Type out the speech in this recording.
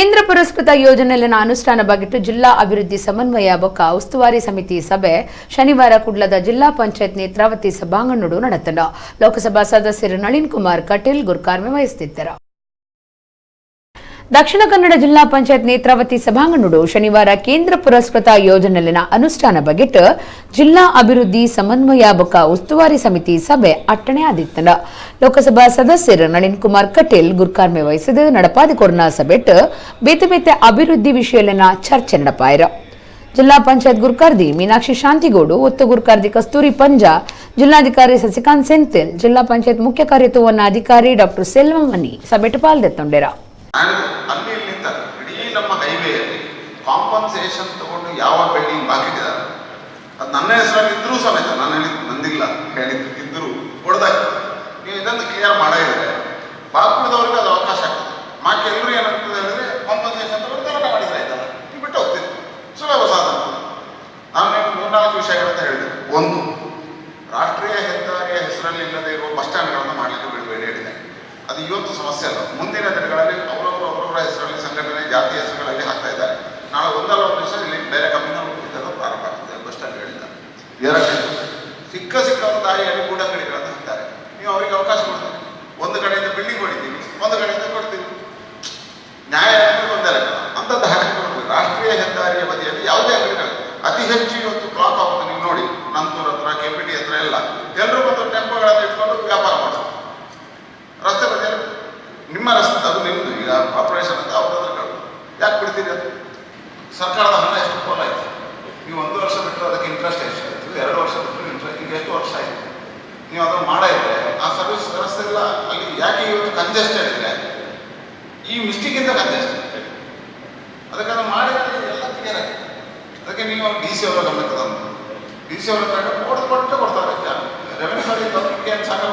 ಕೇಂದ್ರ ಪುರಸ್ಕೃತ ಯೋಜನೆಗಳ ಅನುಷ್ಠಾನ ಬಗೆಟ್ಟು ಜಿಲ್ಲಾ ಅಭಿವೃದ್ಧಿ ಸಮನ್ವಯ ಬೊಕ್ಕ ಉಸ್ತುವಾರಿ ಸಮಿತಿ ಸಭೆ ಶನಿವಾರ ಕುಡ್ಲದ ಜಿಲ್ಲಾ ಪಂಚಾಯತ್ ನೇತ್ರಾವತಿ ಸಭಾಂಗಣಡು ನಡೆತಂಡ. ಲೋಕಸಭಾ ಸದಸ್ಯರು ನಳಿನ್ ಕುಮಾರ್ ಕಟೀಲ್ ಗುರುಕಾರ್ಮೆ ವಹಿಸುತ್ತಿದ್ದರು. ದಕ್ಷಿಣ ಕನ್ನಡ ಜಿಲ್ಲಾ ಪಂಚಾಯತ್ ನೇತ್ರಾವತಿ ಸಭಾಂಗಣಡು ಶನಿವಾರ ಕೇಂದ್ರ ಪುರಸ್ಕೃತ ಯೋಜನೆಗಳ ಅನುಷ್ಠಾನ ಬಗೆಟ್ಟು ಜಿಲ್ಲಾ ಅಭಿವೃದ್ಧಿ ಸಮನ್ವಯ ಬೊಕ್ಕ ಉಸ್ತುವಾರಿ ಸಮಿತಿ ಸಭೆ ಅಟ್ಟಣೆ ಆದಿತ್ತಂಡ. ಲೋಕಸಭಾ ಸದಸ್ಯರು ನಳಿನ್ ಕುಮಾರ್ ಕಟೀಲ್ ಗುರುಕಾರ್ಮೆ ವಹಿಸಿದ ನಡಪಾದಿ ಕೊರೋನಾ ಸಭೆಟ್ಟು ಬೇತೆ ಬೇತೆ ಅಭಿವೃದ್ಧಿ ವಿಷಯಲಿನ ಚರ್ಚೆ ನಡಪಾಯಿರ. ಜಿಲ್ಲಾ ಪಂಚಾಯತ್ ಗುರುಕಾರ್ದಿ ಮೀನಾಕ್ಷಿ ಶಾಂತಿಗೌಡು, ಒತ್ತು ಗುರುಕಾರ್ದಿ ಕಸ್ತೂರಿ ಪಂಜಾ, ಜಿಲ್ಲಾಧಿಕಾರಿ ಸಸಿಕಾಂತ್ ಸೆಂಥಿಲ್, ಜಿಲ್ಲಾ ಪಂಚಾಯತ್ ಮುಖ್ಯ ಕಾರ್ಯತೋವನ ಅಧಿಕಾರಿ ಡಾಕ್ಟರ್ ಸೆಲ್ವಮನಿ ಸಭೆಟ್ಟು ಪಾಲ್ಗೊಳ್ಳುತ್ತಿದ್ದರು. ಅಲ್ಲಿ ಇಲ್ಲಿಂದ ಇಡೀ ನಮ್ಮ ಹೈವೇಯಲ್ಲಿ ಕಾಂಪನ್ಸೇಷನ್ ತಗೊಂಡು ಯಾವ ಬಿಲ್ಡಿಂಗ್ ಬಾಕಿಟ್ಟಿದ್ದಾರೆ ಅದು ನನ್ನ ಹೆಸರಲ್ಲಿ ಇದ್ರೂ ಸಮೇತ ನಾನು ಹೇಳಿದ್ದು ನಂದಿಲ್ಲ ಹೇಳಿದ್ದು ಇದ್ದರೂ ಕೊಡ್ದಾಗ ನೀವು ಇದನ್ನು ಕ್ಲಿಯರ್ ಮಾಡಿದ್ರೆ ಬಾಕುಳಿದವ್ರಿಗೆ ಅದು ಅವಕಾಶ ಆಗ್ತದೆ. ಮಾಕೆ ಎಲ್ಲರೂ ಏನಾಗ್ತದೆ ಹೇಳಿದ್ರೆ ಕಾಂಪನ್ಸೇಷನ್ ತಗೊಂಡು ಗಲಾಟೆ ಮಾಡಿದ್ರೆ ಆಯ್ತಲ್ಲ, ನೀವು ಬಿಟ್ಟು ಹೋಗ್ತೀವಿ. ಸುಲಭ ಸಾಧನ. ನಾನು ನೀವು 3-4 ವಿಷಯಗಳಂತ ಹೇಳಿದೆ. ಒಂದು, ರಾಷ್ಟ್ರೀಯ ಹೆದ್ದಾರಿಯ ಹೆಸರಲ್ಲಿ ಇಲ್ಲದೆ ಇರುವ ಬಸ್ ಸ್ಟ್ಯಾಂಡ್ಗಳನ್ನು ಮಾಡಲಿಕ್ಕೆ ಬಿಡಬೇಡಿ ಹೇಳಿದೆ. ಅದು ಇವತ್ತು ಸಮಸ್ಯೆ ಅಲ್ಲ, ಮುಂದಿನ ದಿನಗಳಲ್ಲಿ ಅವರವರ ಹೆಸರಲ್ಲಿ ಸಂಘಟನೆ ಜಾತಿ ಹೆಸರುಗಳಲ್ಲಿ ಹಾಕ್ತಾ ಇದ್ದಾರೆ. ನಾಳೆ ಒಂದಲ್ಲ ಒಂದು ದಿವಸ ಇಲ್ಲಿ ಬೇರೆ ಕಂಪನಿಗಳು ಪ್ರಾರಂಭ ಆಗ್ತದೆ ಬಸ್ ಸ್ಟ್ಯಾಂಡ್ ಹೇಳಿದ್ದಾರೆ. ಎರಡನೇದು, ಸಿಕ್ಕ ಒಂದು ದಾರಿಯಲ್ಲಿ ಗೂಡಂಗಡಿಗಳನ್ನು ಹಾಕ್ತಾರೆ. ನೀವು ಅವರಿಗೆ ಅವಕಾಶ ಕೊಡ್ತೀವಿ. ಒಂದು ಕಡೆಯಿಂದ ಬಿಲ್ಡಿಂಗ್ ಹೊಡಿತೀವಿ, ಒಂದು ಕಡೆಯಿಂದ ಕೊಡ್ತೀವಿ. ನ್ಯಾಯ ಒಂದೇ ಲೆಕ್ಕ ಅಂಥದ್ದು ಹಾಕಿ ಕೊಡ್ತೀವಿ. ರಾಷ್ಟ್ರೀಯ ಹೆದ್ದಾರಿಯ ಬದಿಯಲ್ಲಿ ಯಾವುದೇ ಅಂಗಡಿಗಳು ಅತಿ ಹೆಚ್ಚು ಇವತ್ತು ಬ್ಲಾಕ್ ಆಗುತ್ತೆ. ನೀವು ನೋಡಿ, ನಂತೂರ್ ಹತ್ರ, ಕೆಪಿಟಿ ಹತ್ರ ಎಲ್ಲರೂ ಬಂದು ಟೆಂಪೋಗಳನ್ನು ಇಟ್ಕೊಂಡು ವ್ಯಾಪಾರ ಮಾಡೋದು. ರಸ್ತೆ ಬದಿಯಲ್ಲಿ ನಿಮ್ಮ ರಸ್ತೆ ಅದು ನಿಮ್ಮದು, ಈಗ ಕಾರ್ಪೊರೇಷನ್ ಅಂತ ಅವ್ರದ್ದು ಯಾಕೆ ಬಿಡ್ತೀರಿ? ಅದು ಸರ್ಕಾರದ ಹಣ ಎಷ್ಟು ಪೋಲ್ ಆಯಿತು. ನೀವು 1 ವರ್ಷ ಬಿಟ್ಟರೆ ಅದಕ್ಕೆ ಇಂಟ್ರೆಸ್ಟ್ ಎಷ್ಟು ಆಯಿತು, 2 ವರ್ಷ ಬಿಟ್ಟರೆ ಇಂಟ್ರೆಸ್ಟ್, ಈಗ ಎಷ್ಟು ವರ್ಷ ಆಯಿತು. ನೀವು ಅದನ್ನು ಮಾಡಿದ್ರೆ ಆ ಸರ್ವಿಸ್ ವ್ಯವಸ್ಥೆ ಎಲ್ಲ ಅಲ್ಲಿ ಯಾಕೆ ಇವತ್ತು ಕಂಜೆಸ್ಟೆಡ್ ಇದೆ, ಈ ಮಿಸ್ಟೇಕಿಂದ ಕಂಜೆಸ್ಟೆಡ್. ಅದಕ್ಕೆ ಅದನ್ನು ಮಾಡಿದ್ರೆ ಎಲ್ಲ ಕ್ಲಿಯರ್ ಆಗಿದೆ. ಅದಕ್ಕೆ ನೀವು ಡಿ ಸಿ ಅವರ ಗಮನಕ್ಕೆ ತಂದು ಡಿ ಸಿ ಅವರ ಕೊಟ್ಟೆ ಕೊಡ್ತಾರೆ. ರೆವೆನ್ಯೂ ಗೌರ್ಮೆಂಟ್ಗೆ ಏನು ಸಾಕಾಗ